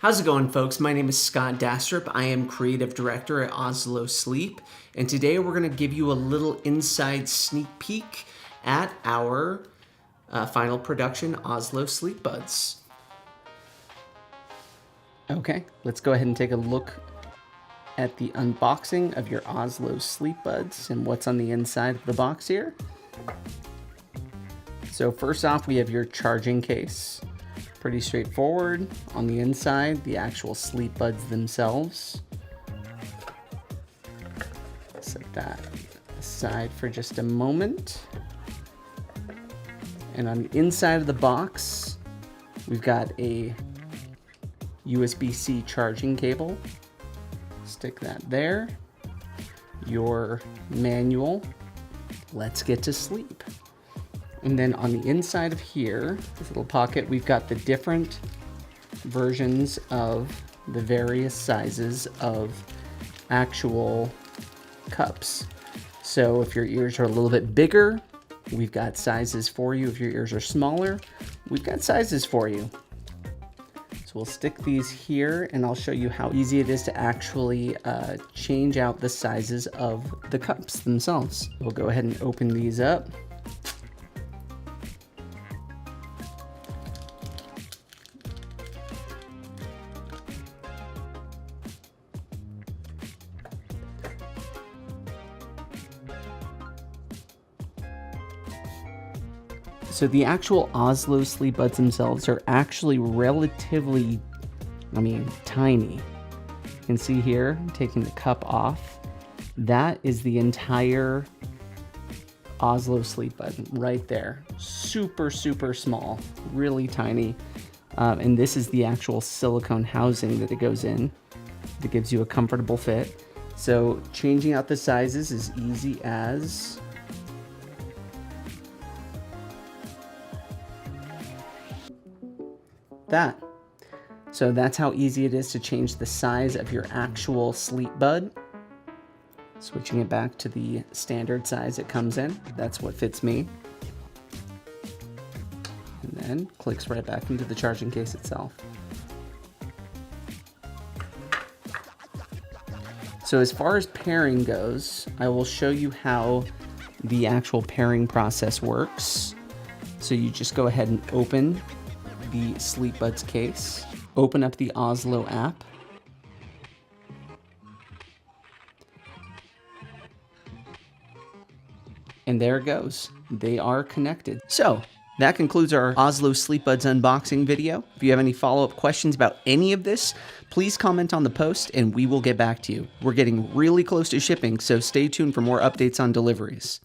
How's it going, folks? My name is Scott Dastrup. I am creative director at Ozlo Sleep, and today we're going to give you a little inside sneak peek at our final production, Ozlo Sleepbuds. Okay, let's go ahead and take a look at the unboxing of your Ozlo Sleepbuds and what's on the inside of the box here. So first off, we have your charging case. Pretty straightforward. On the inside, the actual Sleepbuds themselves. Set that aside for just a moment. And on the inside of the box, we've got a USB-C charging cable. Stick that there. Your manual. Let's get to sleep. And then on the inside of here, this little pocket, we've got the different versions of the various sizes of actual cups. So if your ears are a little bit bigger, we've got sizes for you. If your ears are smaller, we've got sizes for you. So we'll stick these here and I'll show you how easy it is to actually change out the sizes of the cups themselves. We'll go ahead and open these up. So the actual Ozlo Sleepbuds themselves are actually relatively, tiny. You can see here, taking the cup off, that is the entire Ozlo Sleepbud right there. Super, super small, really tiny. And this is the actual silicone housing that it goes in that gives you a comfortable fit. So changing out the sizes is easy as that. So that's how easy it is to change the size of your actual Sleepbud. Switching it back to the standard size it comes in. That's what fits me. And then clicks right back into the charging case itself. So as far as pairing goes, I will show you how the actual pairing process works. So you just go ahead and open the Sleepbuds case, open up the Ozlo app, and there it goes. They are connected. So that concludes our Ozlo Sleepbuds unboxing video. If you have any follow-up questions about any of this, please comment on the post and we will get back to you. We're getting really close to shipping, so stay tuned for more updates on deliveries.